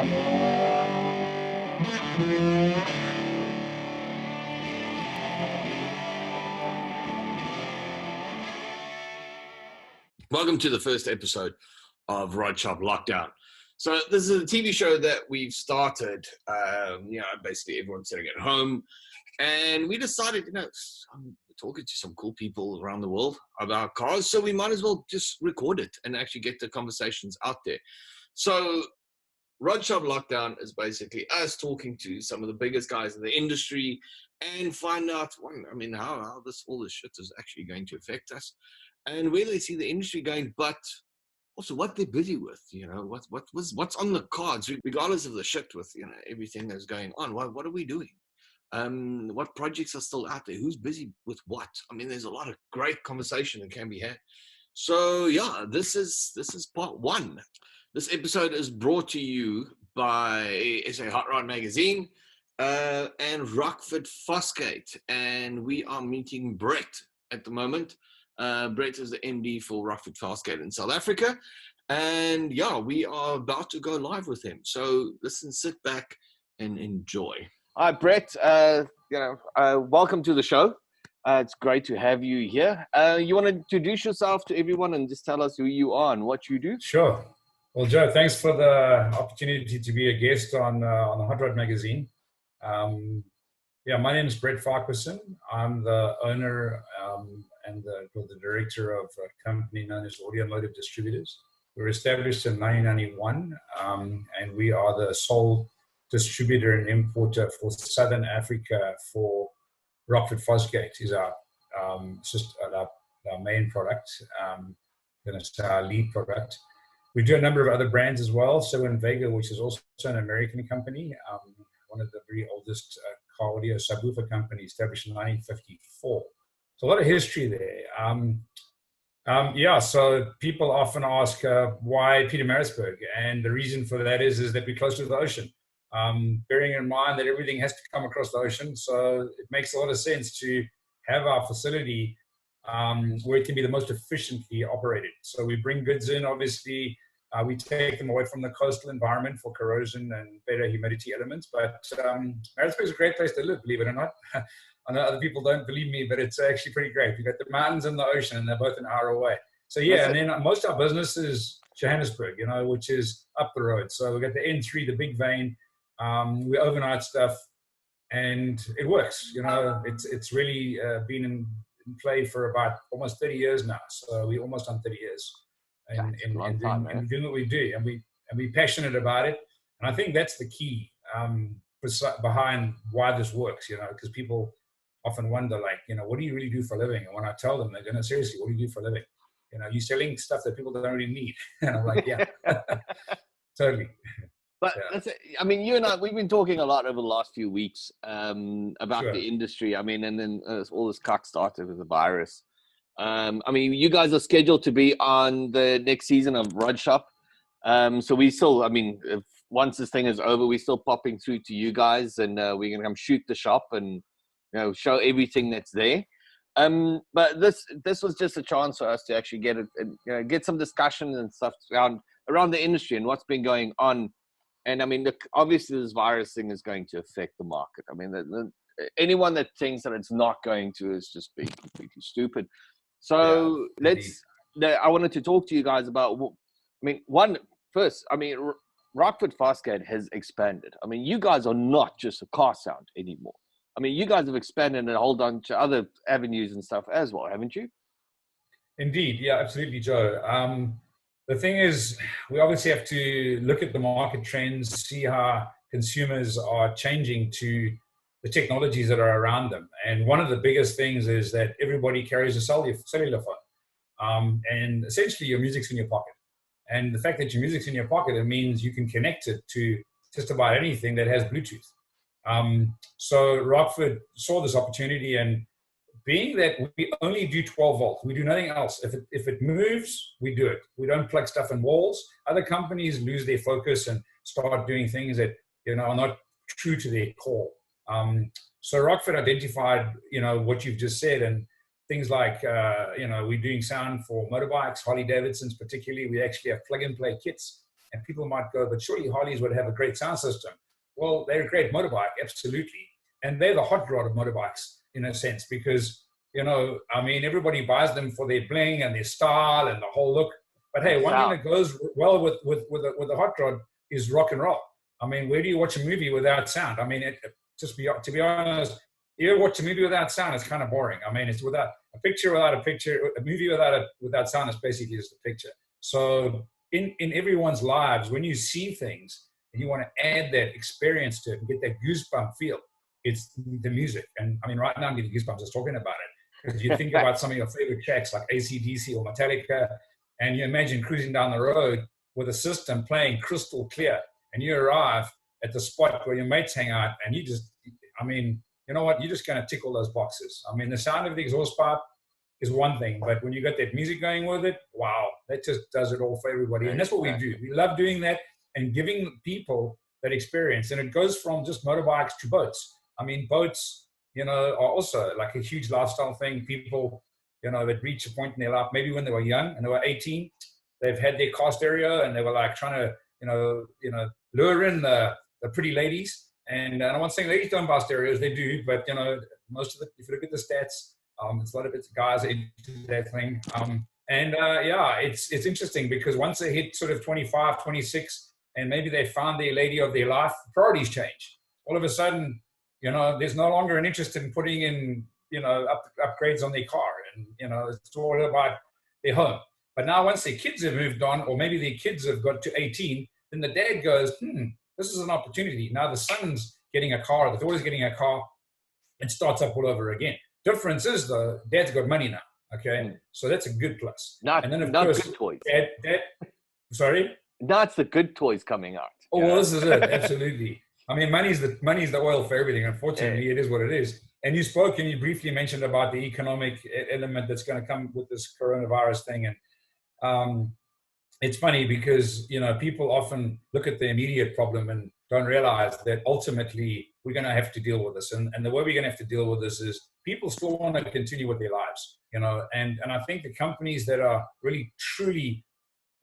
Welcome to the first episode of Rod Shop Lockdown. So this is a TV show that we've started, basically everyone's sitting at home, and we decided, I'm talking to some cool people around the world about cars, so we might as well just record it and actually get the conversations out there. So Rod Shop Lockdown is basically us talking to some of the biggest guys in the industry and find out, how all this shit is actually going to affect us and where they see the industry going, but also what they're busy with, what's on the cards, regardless of the shit with, everything that's going on. What are we doing? What projects are still out there? Who's busy with what? There's a lot of great conversation that can be had. So yeah, this is part one. This episode is brought to you by SA Hot Rod Magazine and Rockford Fosgate, and we are meeting Brett at the moment. Brett is the MD for Rockford Fosgate in South Africa, and yeah, we are about to go live with him. So listen, sit back and enjoy. Hi, Brett. Welcome to the show. It's great to have you here. You want to introduce yourself to everyone and just tell us who you are and what you do? Sure. Well, Joe, thanks for the opportunity to be a guest on the Hot Rod Magazine. My name is Brett Farquharson. I'm the owner and the director of a company known as Automotive Distributors. We were established in 1991, and we are the sole distributor and importer for Southern Africa for Rockford Fosgate is our main product, our lead product. We do a number of other brands as well. So in Vega, which is also an American company, one of the very oldest car audio subwoofer company, established in 1954. So a lot of history there. So people often ask why Pietermaritzburg, and the reason for that is that we're close to the ocean. Bearing in mind that everything has to come across the ocean, so it makes a lot of sense to have our facility where it can be the most efficiently operated. So we bring goods in, obviously, we take them away from the coastal environment for corrosion and better humidity elements. But Maritzburg is a great place to live, believe it or not. I know other people don't believe me, but it's actually pretty great. You've got the mountains and the ocean, and they're both an hour away. So yeah, and then most of our business is Johannesburg, which is up the road. So we've got the N3, the big vein. We overnight stuff, and it works. It's really been in play for about almost 30 years now. So we're almost on 30 years and doing what we do, and we're passionate about it. And I think that's the key behind why this works, because people often wonder, what do you really do for a living? And when I tell them, they're going, seriously, what do you do for a living? You're selling stuff that people don't really need. And I'm like, yeah, totally. But you and I, we've been talking a lot over the last few weeks about the industry. And then all this cock started with the virus. You guys are scheduled to be on the next season of Rod Shop. So we still, if once this thing is over, we're still popping through to you guys, and we're going to come shoot the shop and show everything that's there. But this was just a chance for us to actually get some discussion and stuff around the industry and what's been going on. And obviously this virus thing is going to affect the market. Anyone that thinks that it's not going to is just being completely stupid. So I wanted to talk to you guys about, Rockford Fosgate has expanded. You guys are not just a car sound anymore. You guys have expanded and hold on to other avenues and stuff as well, haven't you? Indeed. Yeah, absolutely, Joe. The thing is, we obviously have to look at the market trends, see how consumers are changing to the technologies that are around them. And one of the biggest things is that everybody carries a cellular phone. And essentially your music's in your pocket. And the fact that your music's in your pocket, it means you can connect it to just about anything that has Bluetooth. So Rockford saw this opportunity, and being that we only do 12 volt, we do nothing else. If it moves, we do it. We don't plug stuff in walls. Other companies lose their focus and start doing things that are not true to their core. So Rockford identified what you've just said, and things like we're doing sound for motorbikes, Harley Davidsons particularly. We actually have plug and play kits And people might go, but surely Harleys would have a great sound system. Well, they're a great motorbike, absolutely. And they're the hot rod of motorbikes in a sense, because, you know, I mean, everybody buys them for their bling and their style and the whole look. But hey, one thing that goes well with the hot rod is rock and roll. I mean, where do you watch a movie without sound? I mean, to be honest, you watch a movie without sound, it's kind of boring. I mean, it's without a picture, a movie without sound is basically just a picture. So in everyone's lives, when you see things and you want to add that experience to it and get that goosebump feel, it's the music. And I mean, right now I'm getting goosebumps just talking about it, because you think about some of your favorite tracks like AC/DC or Metallica, and you imagine cruising down the road with a system playing crystal clear, and you arrive at the spot where your mates hang out, and you just, I mean, you know what, you're just going to tick all those boxes. I mean, the sound of the exhaust pipe is one thing, but when you got that music going with it, wow, that just does it all for everybody. And that's what we do. We love doing that and giving people that experience. And it goes from just motorbikes to boats. I mean, boats, you know, are also like a huge lifestyle thing. People, you know, that reach a point in their life, maybe when they were young and they were 18, they've had their car stereo and they were like trying to, you know, lure in the pretty ladies. And I'm not saying ladies don't buy stereos, they do, but, you know, most of it, if you look at the stats, it's a lot of it's guys into that thing. Yeah, it's interesting because once they hit sort of 25, 26, and maybe they found the lady of their life, priorities change. All of a sudden, you know, there's no longer an interest in putting in, you know, upgrades on their car. And, you know, it's all about their home. But now once their kids have moved on, or maybe their kids have got to 18, then the dad goes, this is an opportunity. Now the son's getting a car, the daughter's getting a car, and starts up all over again. Difference is, though, dad's got money now, okay? So that's a good plus. And then, of course, good toys. Sorry? That's the good toys coming out. Oh, well, this is it, absolutely. I mean, money's the oil for everything. Unfortunately, it is what it is. And you briefly mentioned about the economic element that's going to come with this coronavirus thing. And it's funny because, you know, people often look at the immediate problem and don't realize that ultimately we're going to have to deal with this. And the way we're going to have to deal with this is people still want to continue with their lives, you know, and I think the companies that are really, truly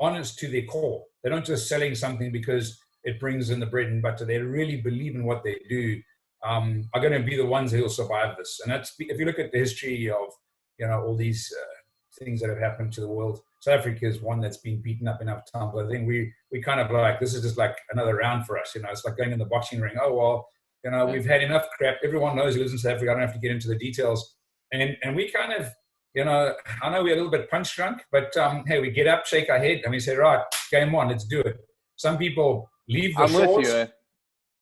honest to their core, they're not just selling something because it brings in the bread and butter. They really believe in what they do, are going to be the ones who will survive this. And that's, if you look at the history of, you know, all these things that have happened to the world, South Africa is one that's been beaten up enough times. I think we kind of like, this is just like another round for us. You know, it's like going in the boxing ring. Oh, well, you know, we've had enough crap. Everyone knows who lives in South Africa. I don't have to get into the details. And we kind of, you know, I know we're a little bit punch drunk, but hey, we get up, shake our head, and we say, right, game on, let's do it. Some people leave the shores,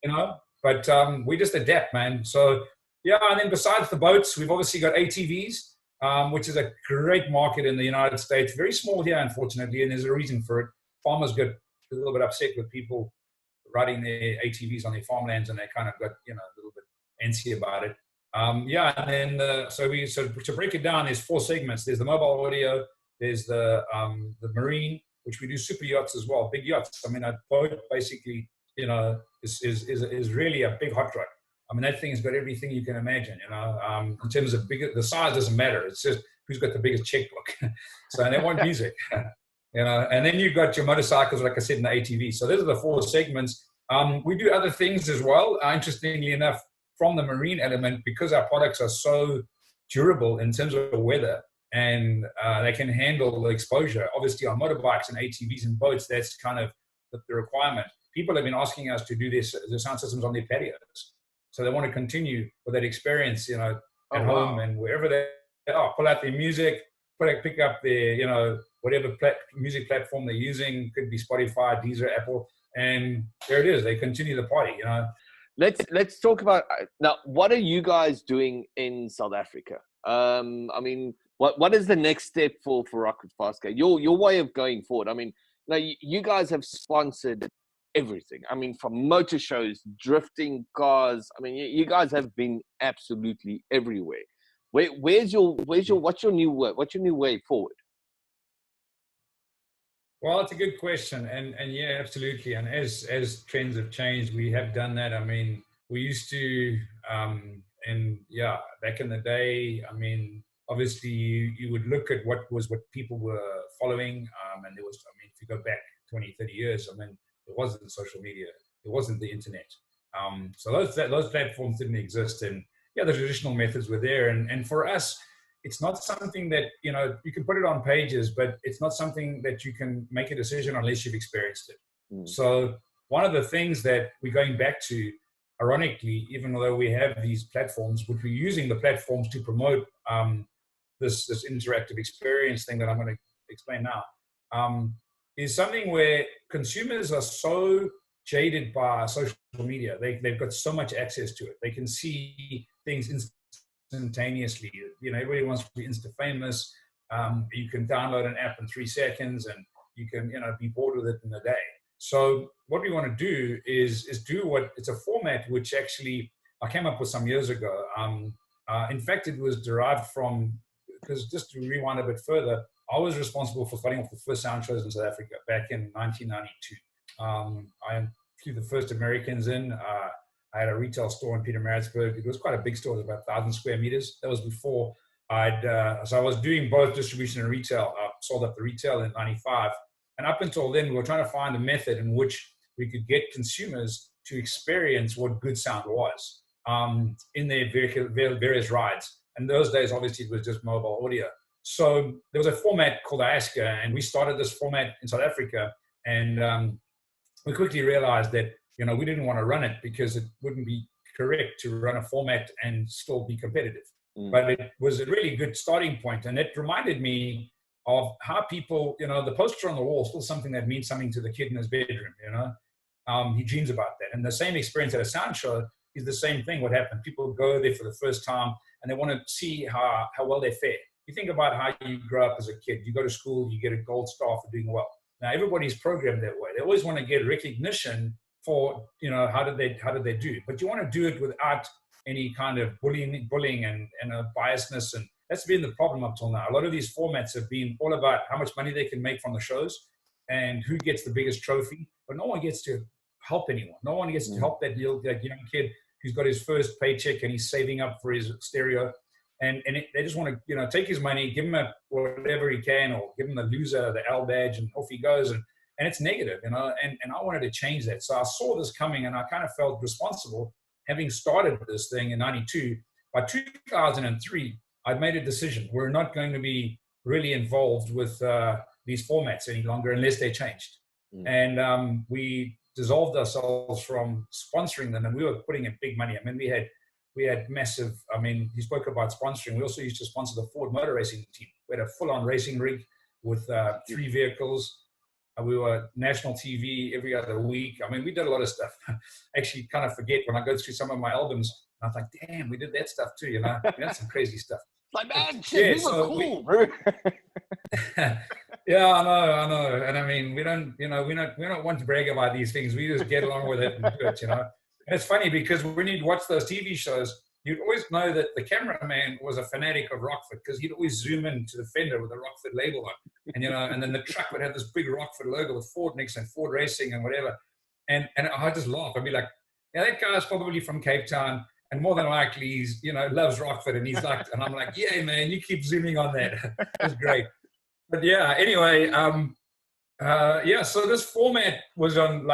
you know, but we just adapt, man. So, yeah, and then besides the boats, we've obviously got ATVs. Which is a great market in the United States. Very small here, unfortunately, and there's a reason for it. Farmers get a little bit upset with people riding their ATVs on their farmlands, and they kind of got, you know, a little bit antsy about it. Yeah, and then so to break it down, there's 4 segments. There's the mobile audio, there's the marine, which we do super yachts as well, big yachts. I mean, a boat basically, you know, is really a big hot rod. I mean, that thing's got everything you can imagine, you know, in terms of the size doesn't matter. It's just who's got the biggest checkbook. So, and they want music, you know, and then you've got your motorcycles, like I said, in the ATV. So those are the 4 segments. We do other things as well. Interestingly enough, from the marine element, because our products are so durable in terms of weather and they can handle the exposure. Obviously on motorbikes and ATVs and boats, that's kind of the requirement. People have been asking us to do the sound systems on their patios. So they want to continue with that experience, you know, at home and wherever they are. Pull out their music, pick up their, you know, whatever music platform they're using. Could be Spotify, Deezer, Apple, and there it is. They continue the party, you know. Let's talk about now. What are you guys doing in South Africa? I mean, what is the next step for Rockford Fosgate? Your way of going forward. I mean, now you guys have sponsored everything. I mean, from motor shows, drifting cars. I mean, you guys have been absolutely everywhere. What's your new way forward? Well, it's a good question, and yeah, absolutely. And as trends have changed, we have done that. I mean, we used to, and yeah, back in the day, I mean, obviously you would look at what people were following, and there was, I mean, if you go back 20, 30 years, I mean, It wasn't social media. It wasn't the internet. So those platforms didn't exist. And yeah, the traditional methods were there. And for us, it's not something that, you can put it on pages, but it's not something that you can make a decision unless you've experienced it. So one of the things that we're going back to, ironically, even though we have these platforms, which we're using the platforms to promote this interactive experience thing that I'm going to explain now, is something where consumers are so jaded by social media. They've got so much access to it. They can see things instantaneously. Everybody wants to be insta famous. You can download an app in 3 seconds, and you can be bored with it in a day. So what we want to do is do it's a format which actually I came up with some years ago. In fact, it was derived from, because just to rewind a bit further, I was responsible for starting off the first sound shows in South Africa back in 1992. I flew the first Americans in. I had a retail store in Pietermaritzburg. It was quite a big store. It was about 1,000 square meters. That was before so I was doing both distribution and retail. I sold up the retail in 95. And up until then, we were trying to find a method in which we could get consumers to experience what good sound was in their various rides. And those days, obviously, it was just mobile audio. So there was a format called ASCA, and we started this format in South Africa. And we quickly realized that, we didn't want to run it because it wouldn't be correct to run a format and still be competitive. But it was a really good starting point. And it reminded me of how people, the poster on the wall is still something that means something to the kid in his bedroom, he dreams about that. And the same experience at a sound show is the same thing. What happened? People go there for the first time and they want to see how well they fare. You think about how you grow up as a kid. You go to school, you get a gold star for doing well. Now, everybody's programmed that way. They always want to get recognition for, how did they do? But you want to do it without any kind of bullying and biasness. And that's been the problem up till now. A lot of these formats have been all about how much money they can make from the shows and who gets the biggest trophy, but no one gets to help anyone. No one gets to help that young kid who's got his first paycheck and he's saving up for his stereo. And they just want to, take his money, give him whatever he can, or give him the loser, the L badge, and off he goes. And it's negative, and I wanted to change that. So I saw this coming, and I kind of felt responsible, having started this thing in 92. By 2003, I'd made a decision. We're not going to be really involved with these formats any longer unless they changed. And we dissolved ourselves from sponsoring them, and we were putting in big money. I mean, we had massive, you spoke about sponsoring. We also used to sponsor the Ford motor racing team. We had a full-on racing rig with 3 vehicles. We were national TV every other week. We did a lot of stuff. Actually, kind of forget when I go through some of my albums, I was like, damn, we did that stuff too, We had some crazy stuff. Like, man, shit, we were cool, bro. Yeah, I know. And we don't want to brag about these things. We just get along with it and do it, And it's funny because when you'd watch those TV shows, you'd always know that the cameraman was a fanatic of Rockford because he'd always zoom into the fender with a Rockford label on. And, and then the truck would have this big Rockford logo with Ford next and Ford Racing and whatever. And I just laugh. I'd be like, yeah, that guy's probably from Cape Town. And more than likely, he's, loves Rockford. And he's like, and I'm like, yeah, man, you keep zooming on that. That's great. But yeah, anyway, so this format was on,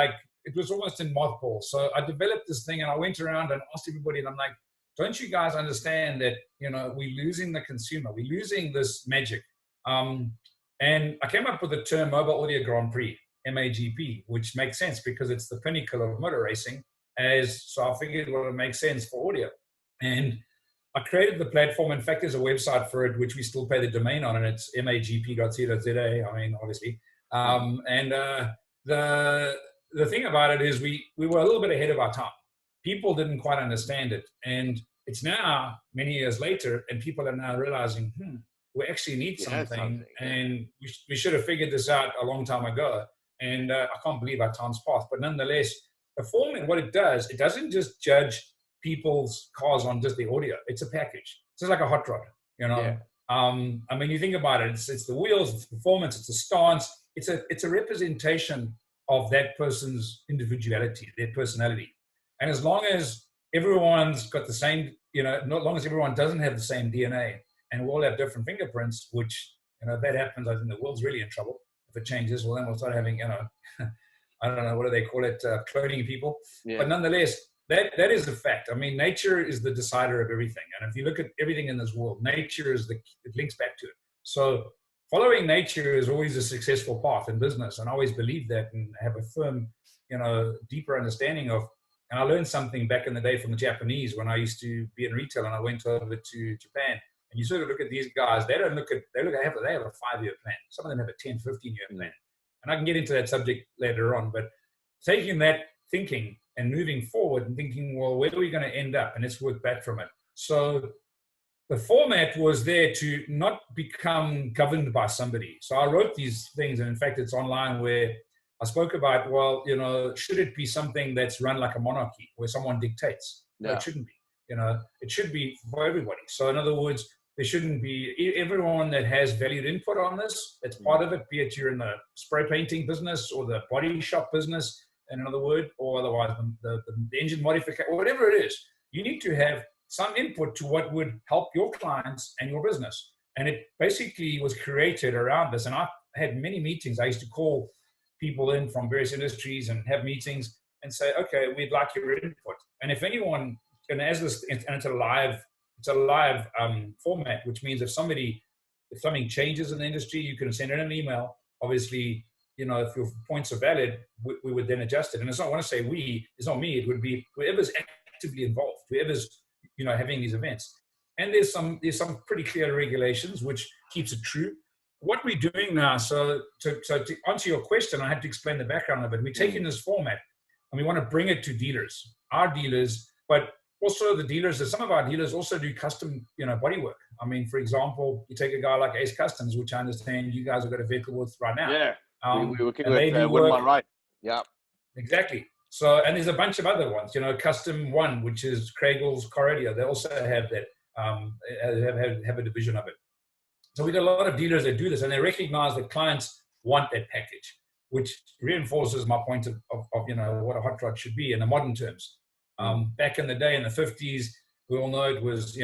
it was almost in mothballs. So I developed this thing and I went around and asked everybody, and I'm like, don't you guys understand that, we're losing the consumer? We're losing this magic. And I came up with the term Mobile Audio Grand Prix, MAGP, which makes sense because it's the pinnacle of motor racing. So I figured it would make sense for audio. And I created the platform. In fact, there's a website for it, which we still pay the domain on, and it's magp.co.za, obviously. And the thing about it is we were a little bit ahead of our time. People didn't quite understand it. And it's now, many years later, and people are now realizing, we actually need something. And we should have figured this out a long time ago. And I can't believe our time's passed. But nonetheless, the format, what it doesn't just judge people's cars on just the audio. It's a package. It's just like a hot rod, Yeah. You think about it. It's the wheels, it's the performance, it's the stance. It's a representation of that person's individuality, their personality. And as long as everyone's got the same, not long as everyone doesn't have the same DNA and we all have different fingerprints, which, if that happens, I think the world's really in trouble. If it changes, well, then we'll start having, I don't know, what do they call it, cloning people. Yeah. But nonetheless, that is a fact. I mean, nature is the decider of everything. And if you look at everything in this world, nature is it links back to it. So following nature is always a successful path in business. And I always believe that and have a firm, deeper understanding of. And I learned something back in the day from the Japanese when I used to be in retail and I went over to Japan. And you sort of look at these guys, they have a 5-year plan. Some of them have a 10, 15-year plan. And I can get into that subject later on. But taking that thinking and moving forward and thinking, well, where are we going to end up? And let's work back from it. So the format was there to not become governed by somebody. So I wrote these things, and in fact, it's online, where I spoke about, well, should it be something that's run like a monarchy where someone dictates? No, it shouldn't be. It should be for everybody. So in other words, there shouldn't be everyone that has valued input on this. It's part of it, be it you're in the spray painting business or the body shop business, in another word, or otherwise the engine modification, or whatever it is. You need to have some input to what would help your clients and your business. And it basically was created around this. And I had many meetings. I used to call people in from various industries and have meetings and say, okay, we'd like your input. And if anyone, and it's a live format, which means if something changes in the industry, you can send in an email. Obviously, if your points are valid, we would then adjust it. And it's not, I want to say it's not me, it would be whoever's actively involved, whoever's, having these events. And there's some pretty clear regulations, which keeps it true. What we're doing now, so to answer your question, I had to explain the background of it. We're taking this format and we want to bring it to dealers, our dealers, but also the dealers. Some of our dealers also do custom, body work. I mean, for example, you take a guy like Ace Customs, which I understand you guys have got a vehicle with right now. Yeah, we're working with my right. Yeah, exactly. So, and there's a bunch of other ones, Custom One, which is Kragel's car radio. They also have that, have a division of it. So we got a lot of dealers that do this, and they recognize that clients want that package, which reinforces my point of what a hot rod should be in the modern terms. Back in the day, in the 50s, we all know it was,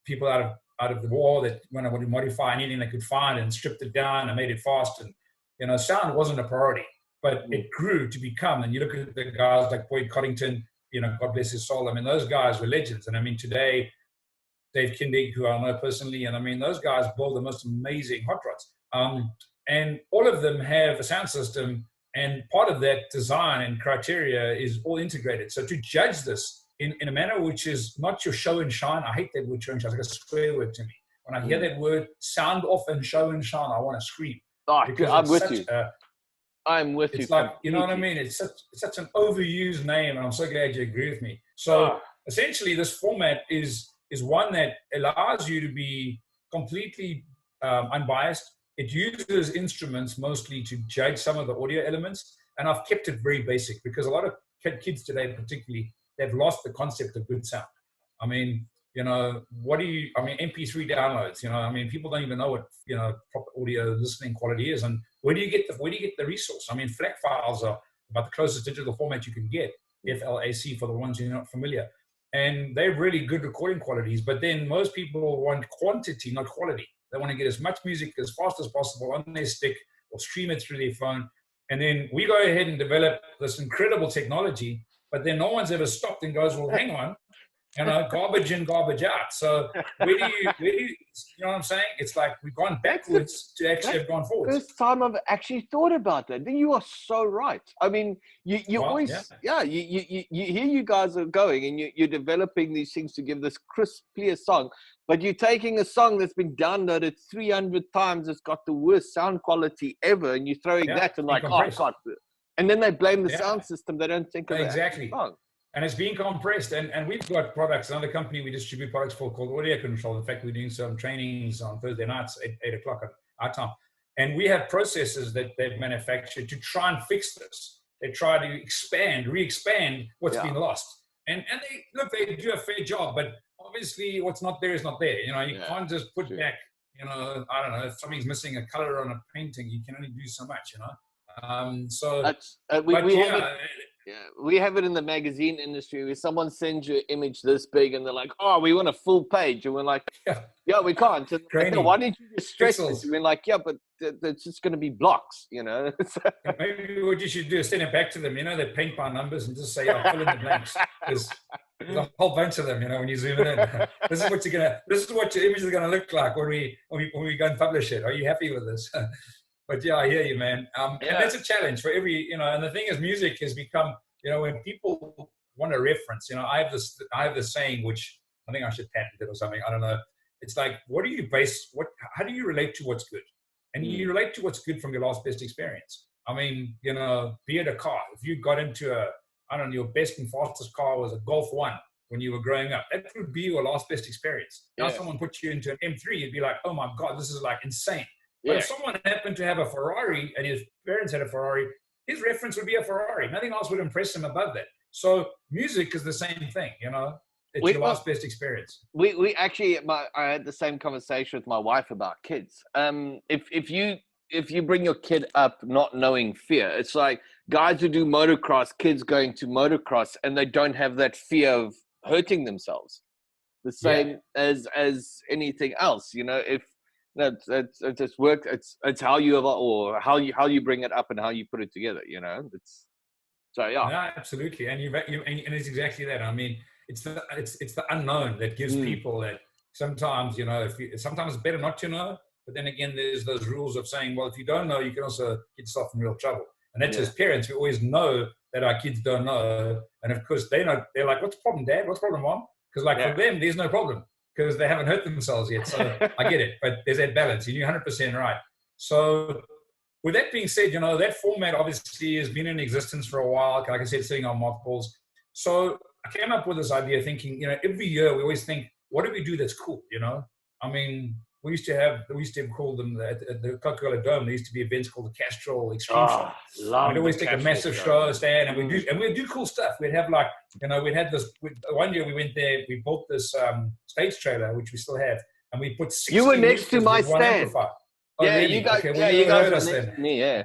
people out of the war that when I would modify anything they could find and stripped it down and made it fast. And, sound wasn't a priority, but it grew to become, and you look at the guys like Boyd Coddington, God bless his soul. I mean, those guys were legends. And I mean, today, Dave Kindig, who I know personally, and I mean, those guys build the most amazing hot rods. And all of them have a sound system, and part of that design and criteria is all integrated. So to judge this in a manner which is not your show and shine, I hate that word show and shine, it's like a swear word to me. When I hear that word sound off and show and shine, I want to scream. Oh, I'm with you. I'm with you. It's like, you know what I mean? It's such an overused name, and I'm so glad you agree with me. So essentially, this format is one that allows you to be completely unbiased. It uses instruments mostly to judge some of the audio elements, and I've kept it very basic because a lot of kids today, particularly, they've lost the concept of good sound. I mean, MP3 downloads, people don't even know what, proper audio listening quality is. And where do you get the resource? I mean, FLAC files are about the closest digital format you can get, FLAC for the ones who are not familiar. And they're really good recording qualities, but then most people want quantity, not quality. They want to get as much music as fast as possible on their stick or stream it through their phone. And then we go ahead and develop this incredible technology, but then no one's ever stopped and goes, well, hang on, garbage in, garbage out. So where do you know what I'm saying? It's like we've gone backwards to actually have gone forward. First time I've actually thought about that. You are so right. I mean, you always, you hear you guys are going and you're developing these things to give this crisp, clear song, but you're taking a song that's been downloaded 300 times, it's got the worst sound quality ever, and you're throwing that and like, oh, God. And then they blame the sound system. They don't think of exactly. The song. And it's being compressed. And we've got products, another company we distribute products for called Audio Control. In fact, we're doing some trainings on Thursday nights at 8 o'clock at our time. And we have processes that they've manufactured to try and fix this. They try to re-expand what's been lost. And they do a fair job, but obviously what's not there is not there. You can't just put back, I don't know, if something's missing a color on a painting, you can only do so much, So that's, Yeah, we have it in the magazine industry where someone sends you an image this big and they're like, "Oh, we want a full page," and we're like, "Yeah, we can't." And like, "No, why didn't you just stretch this?" And we're like, "Yeah, but it's just going to be blocks, you know." Maybe what you should do is send it back to them. You know, they paint by numbers and just say, "I'll fill in the blanks." There's a whole bunch of them. You know, when you zoom it in, this is what you're gonna. This is what your image is gonna look like when we go and publish it. Are you happy with this? But yeah, I hear you, man. And that's a challenge for every, you know, and the thing is, music has become, you know, when people want a reference, you know, I have this saying, which I think I should patent it or something. I don't know. It's like, how do you relate to what's good? And you relate to what's good from your last best experience. I mean, you know, be it a car. If you got into I don't know, your best and fastest car was a Golf 1 when you were growing up, that would be your last best experience. Now someone puts you into an M3, you'd be like, oh my God, this is like insane. But if someone happened to have a Ferrari and his parents had a Ferrari, his reference would be a Ferrari. Nothing else would impress him above that. So music is the same thing, you know. It's your last best experience. We actually, I had the same conversation with my wife about kids. If you bring your kid up not knowing fear, it's like guys who do motocross, kids going to motocross, and they don't have that fear of hurting themselves. The same as anything else, you know. If it just works. It's how you or how you bring it up and how you put it together. You know, so yeah. No, absolutely, and and it's exactly that. I mean, it's the unknown that gives people that sometimes, you know, sometimes it's better not to know. But then again, there's those rules of saying, well, if you don't know, you can also get yourself in real trouble. And that's as parents, we always know that our kids don't know, and of course they know. They're like, "What's the problem, Dad? What's the problem, Mom?" Because for them, there's no problem, because they haven't hurt themselves yet. So I get it, but there's that balance. You're 100% right. So with that being said, you know, that format obviously has been in existence for a while. Like I said, sitting on mothballs. So I came up with this idea thinking, you know, every year we always think, what do we do that's cool, you know? I mean, we used to have called them at the Coca-Cola Dome. There used to be events called the Castrol Extreme Show. We'd always take a massive show stand, and we'd do cool stuff. We'd have like, you know, we'd have this. One year we went there. We bought this stage trailer, which we still have, and we put 60 You were next to my stand. Oh, yeah, really? you guys. Okay, well, you guys heard were us next then. to me. Yeah.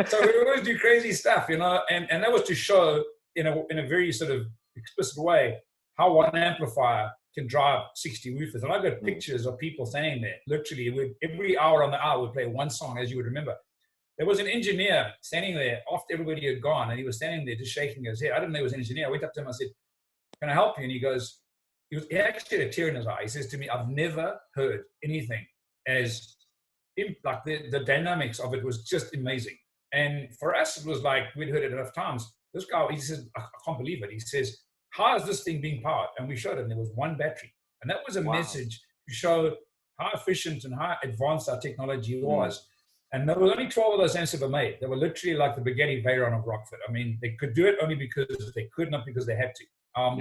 So we would always do crazy stuff, you know, and that was to show in a very sort of explicit way how one amplifier can drive 60 woofers. And I've got pictures of people standing there. Literally, every hour on the hour, we'd play one song, as you would remember. There was an engineer standing there after everybody had gone, and he was standing there just shaking his head. I didn't know he was an engineer. I went up to him, I said, "Can I help you?" And he goes, he actually had a tear in his eye. He says to me, "I've never heard anything as, like the dynamics of it was just amazing." And for us, it was like, we'd heard it enough times. This guy, he says, "I can't believe it." He says, "How is this thing being powered?" And we showed him there was one battery. And that was a message to show how efficient and how advanced our technology was. And there were only 12 of those amps ever made. They were literally like the Bugatti Veyron of Rockford. I mean, they could do it only because they could, not because they had to.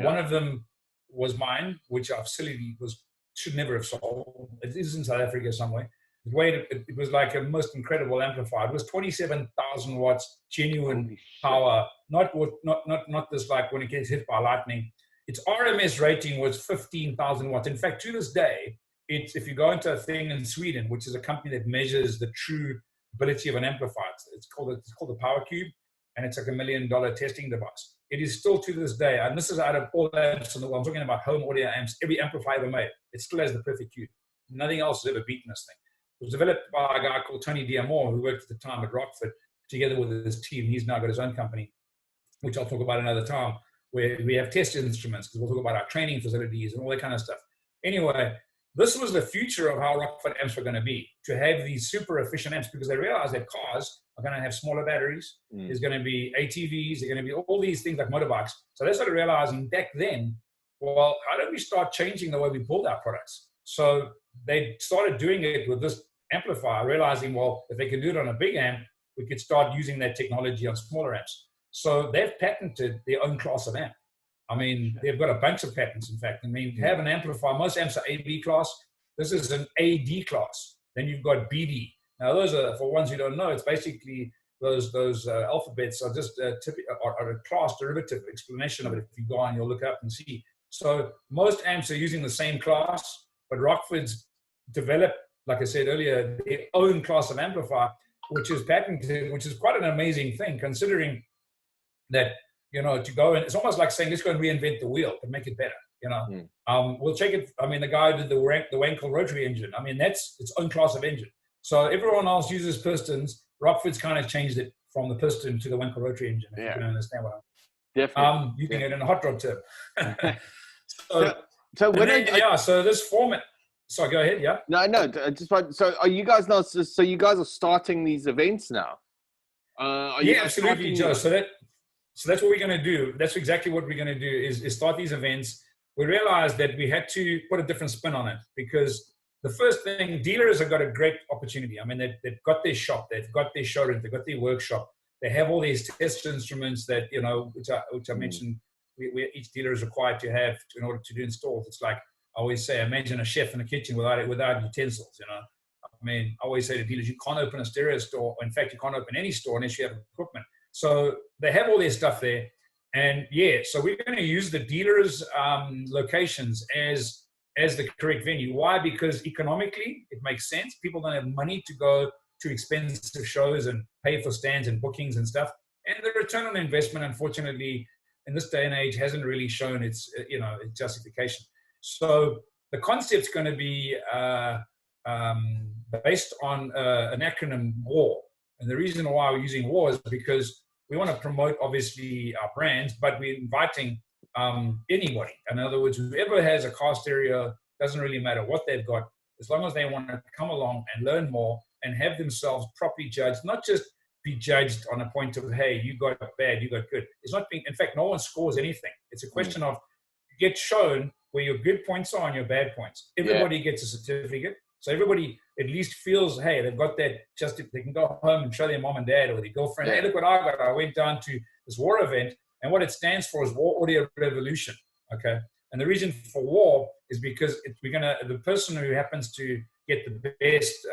One of them was mine, which I've should never have sold. It is in South Africa somewhere. It was like a most incredible amplifier. It was 27,000 watts, genuine power. Not this like when it gets hit by lightning. Its RMS rating was 15,000 watts. In fact, to this day, if you go into a thing in Sweden, which is a company that measures the true ability of an amplifier, it's called the Power Cube, and it's like $1 million testing device. It is still to this day, and this is out of all amps in the world. I'm talking about home audio amps, every amplifier ever made. It still has the perfect cube. Nothing else has ever beaten this thing. It was developed by a guy called Tony Diamore, who worked at the time at Rockford, together with his team. He's now got his own company, which I'll talk about another time, where we have test instruments, because we'll talk about our training facilities and all that kind of stuff. Anyway, this was the future of how Rockford amps were going to be, to have these super efficient amps, because they realized that cars are going to have smaller batteries. There's going to be ATVs. There's going to be all these things like motorbikes. So they started realizing back then, well, how do we start changing the way we build our products? So they started doing it with this amplifier, realizing, well, if they can do it on a big amp, we could start using that technology on smaller amps. So they've patented their own class of amp. I mean, they've got a bunch of patents, in fact. I mean, to have an amplifier, most amps are AB class. This is an AD class. Then you've got BD. Now, those are, for ones who don't know, it's basically those alphabets are just a class derivative explanation of it. If you go on, you'll look up and see. So most amps are using the same class, but Rockford's developed, like I said earlier, their own class of amplifier, which is patented, which is quite an amazing thing, considering that to go, and it's almost like saying, let's go and reinvent the wheel to make it better. We'll check it. I mean, the guy who did the Wankel rotary engine. I mean, that's its own class of engine. So everyone else uses pistons. Rockford's kind of changed it from the piston to the Wankel rotary engine. If you can understand what I'm. Definitely. Using it in a hot rod term. So this format. So go ahead. Yeah. No. So are you guys now? So you guys are starting these events now? Absolutely, Joe. So that's what we're going to do. That's exactly what we're going to do is start these events. We realized that we had to put a different spin on it because the first thing, dealers have got a great opportunity. I mean, they've got their shop, they've got their showroom, they've got their workshop. They have all these test instruments that, which I mentioned, where each dealer is required to have in order to do installs. It's like I always say, imagine a chef in a kitchen without utensils, I mean, I always say to dealers, you can't open a stereo store. In fact, you can't open any store unless you have equipment. So they have all their stuff there. And so we're going to use the dealers' locations as the correct venue. Why? Because economically, it makes sense. People don't have money to go to expensive shows and pay for stands and bookings and stuff. And the return on investment, unfortunately, in this day and age, hasn't really shown its justification. So the concept's going to be based on an acronym WAR. And the reason why we're using WAR is because we want to promote, obviously, our brands, but we're inviting anybody. In other words, whoever has a car stereo, doesn't really matter what they've got, as long as they want to come along and learn more and have themselves properly judged, not just be judged on a point of, hey, you got bad, you got good. It's not being, in fact, no one scores anything. It's a question of you get shown where your good points are and your bad points. Everybody gets a certificate. So everybody at least feels, hey, they've got that, just if they can go home and show their mom and dad or their girlfriend, hey, look what I got. I went down to this WAR event, and what it stands for is War Audio Revolution, okay? And the reason for WAR is because the person who happens to get the best,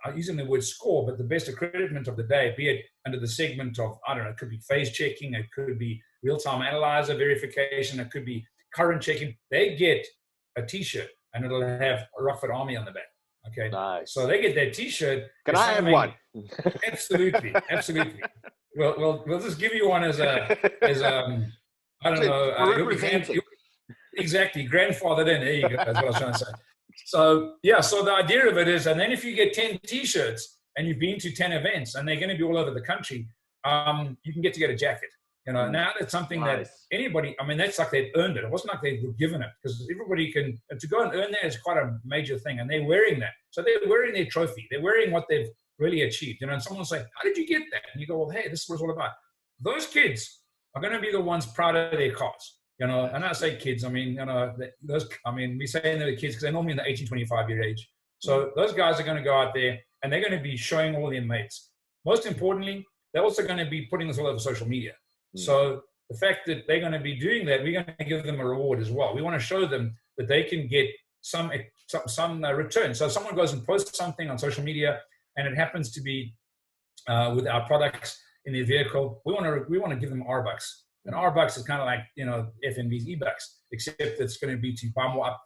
I'm using the word score, but the best accreditation of the day, be it under the segment of, I don't know, it could be phase checking, it could be real-time analyzer verification, it could be current checking, they get a T-shirt. And it'll have a Rockford Army on the back. Okay. Nice. So they get that T-shirt. Can I have one? Absolutely. We'll just give you one as I don't know. Exactly. Grandfathered in. There you go. That's what I was trying to say. So the idea of it is, and then if you get 10 T-shirts and you've been to 10 events and they're going to be all over the country, you can get a jacket. Now that's something that anybody, I mean, that's like they'd earned it. It wasn't like they were given it, because everybody can, to go and earn that is quite a major thing. And they're wearing that. So they're wearing their trophy. They're wearing what they've really achieved. And someone will say, how did you get that? And you go, well, hey, this is what it's all about. Those kids are going to be the ones proud of their cars. And I say kids, I mean, we say they're kids because they're normally in the 18, 25-year age. So those guys are going to go out there and they're going to be showing all their mates. Most importantly, they're also going to be putting this all over social media. So the fact that they're going to be doing that, we're going to give them a reward as well. We want to show them that they can get some return. So if someone goes and posts something on social media and it happens to be with our products in their vehicle, we want to give them R-Bucks. And R-Bucks is kind of like, FNB's E-Bucks, except it's going to be to buy more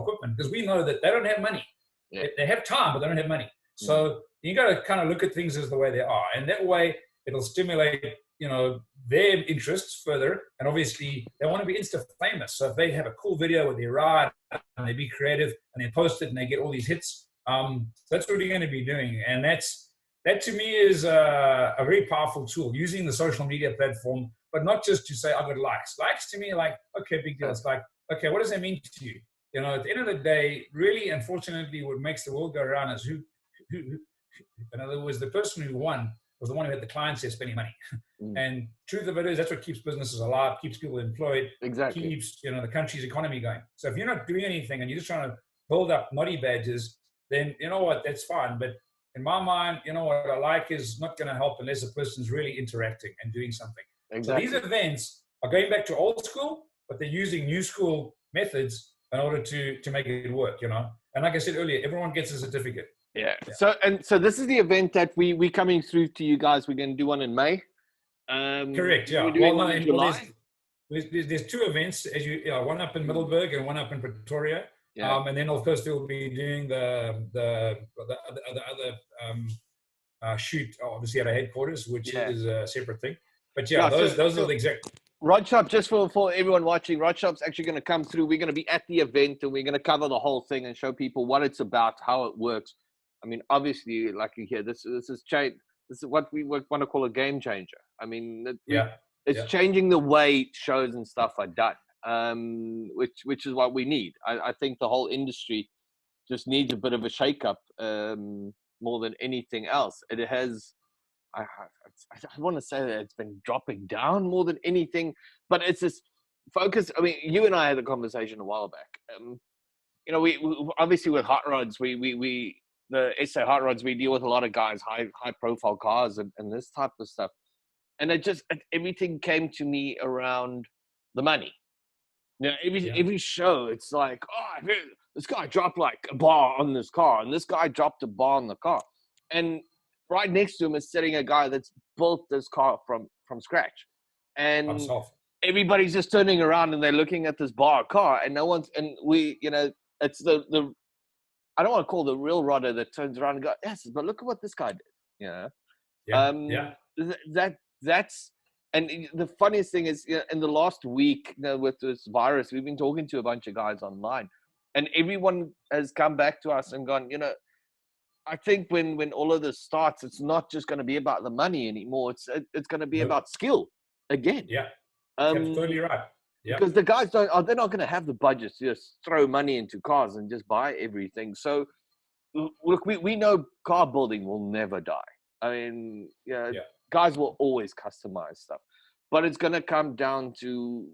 equipment, because we know that they don't have money. Yeah. They have time, but they don't have money. So you got to kind of look at things as the way they are. And that way it'll stimulate their interests further, and obviously they want to be insta famous. So if they have a cool video with their ride and they be creative and they post it and they get all these hits, that's what we're going to be doing. And that to me is a very powerful tool, using the social media platform, but not just to say I got likes. Likes to me, like, okay, big deal. It's like, okay, what does that mean to you? At the end of the day, really, unfortunately, what makes the world go around is who in other words, the person who won was the one who had the clients there spending money. And truth of it is, that's what keeps businesses alive, keeps people employed, keeps the country's economy going. So if you're not doing anything and you're just trying to build up naughty badges, then you know what, that's fine. But in my mind, what I like is not going to help unless a person's really interacting and doing something. So these events are going back to old school, but they're using new school methods in order to make it work, And like I said earlier, everyone gets a certificate. Yeah. So this is the event that we coming through to you guys. We're going to do one in May. Correct. Yeah. There's two events, one up in Middelburg and one up in Pretoria. Yeah. And then of course we'll be doing the other shoot, obviously at our headquarters, which is a separate thing. But yeah, those are the exact. Rod Shop, just for everyone watching, Rod Shop's actually going to come through. We're going to be at the event and we're going to cover the whole thing and show people what it's about, how it works. I mean, obviously, like you hear, this is change. This is what we want to call a game changer. I mean, it's changing the way shows and stuff are done, which is what we need. I think the whole industry just needs a bit of a shake-up more than anything else. It has. I want to say that it's been dropping down more than anything, but it's this focus. I mean, you and I had a conversation a while back. You know, we obviously with hot rods, the SA hot rods, we deal with a lot of guys, high profile cars and this type of stuff. And everything came to me around the money. You know, every show, it's like, oh, this guy dropped like a bar on this car, and this guy dropped a bar on the car, and right next to him is sitting a guy that's built this car from scratch. And everybody's just turning around and they're looking at this bar car, and it's the I don't want to call the real rodder that turns around and goes, yes, but look at what this guy did. You know? That's, and the funniest thing is, you know, in the last week, you know, with this virus, we've been talking to a bunch of guys online, and everyone has come back to us and gone, you know, I think when all of this starts, it's not just going to be about the money anymore. It's going to be about skill again. Yeah, totally right. Yeah. Because the guys they're not going to have the budget to just throw money into cars and just buy everything. So, look, we know car building will never die. I mean, guys will always customize stuff, but it's going to come down to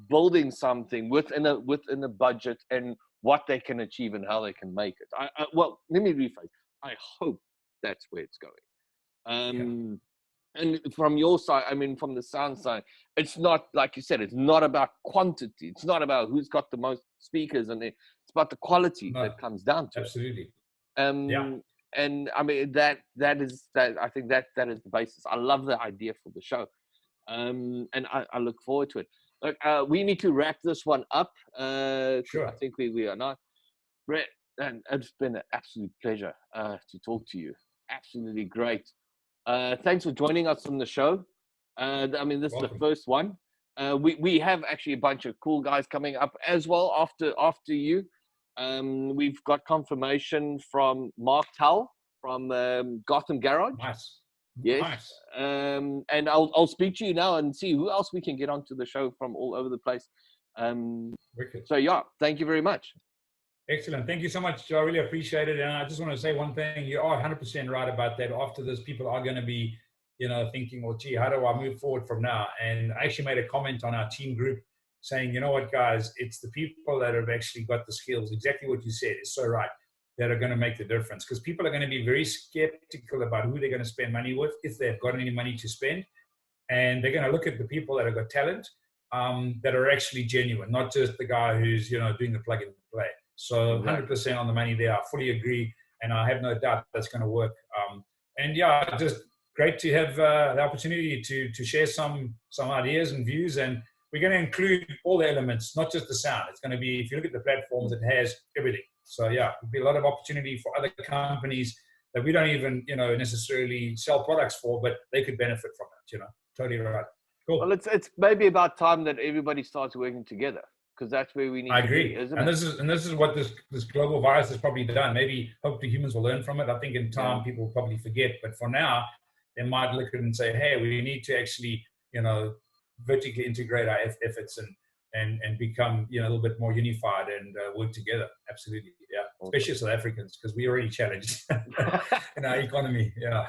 building something within a budget and what they can achieve and how they can make it. Well, let me rephrase. I hope that's where it's going. And from your side, I mean, from the sound side, it's not, like you said, it's not about quantity. It's not about who's got the most speakers, and it's about the quality that comes down to absolutely. it. And I mean, that is I think that is the basis. I love the idea for the show. And I look forward to it. Look, we need to wrap this one up. Sure. I think we are not. Brett, and it's been an absolute pleasure to talk to you. Absolutely great. Thanks for joining us on the show. I mean, this is the first one. We have actually a bunch of cool guys coming up as well after you. We've got confirmation from Mark Tull from Gotham Garage. Nice. Yes. Nice. And I'll speak to you now and see who else we can get onto the show from all over the place. So yeah, thank you very much. Excellent. Thank you so much, Joe. I really appreciate it. And I just want to say one thing. You are 100% right about that. After this, people are going to be, you know, thinking, well, gee, how do I move forward from now? And I actually made a comment on our team group saying, you know what, guys, it's the people that have actually got the skills. Exactly what you said is so right, that are going to make the difference. Because people are going to be very skeptical about who they're going to spend money with, if they've got any money to spend. And they're going to look at the people that have got talent, that are actually genuine, not just the guy who's, you know, doing the plug and play. So 100% on the money there. I fully agree. And I have no doubt that's going to work. And yeah, just great to have the opportunity to share some ideas and views. And we're going to include all the elements, not just the sound. It's going to be, if you look at the platforms, it has everything. So yeah, there'll be a lot of opportunity for other companies that we don't even, you know, necessarily sell products for, but they could benefit from it, you know. Totally right. Cool. Well, it's maybe about time that everybody starts working together, because that's where we need to be, isn't it? This is what this global virus has probably done. Maybe hopefully humans will learn from it. I think in time people will probably forget, but for now they might look at it and say, hey, we need to actually, you know, vertically integrate our efforts and become, you know, a little bit more unified and work together. Absolutely, yeah. Awesome. Especially South Africans, because we're already challenged in our economy. Yeah.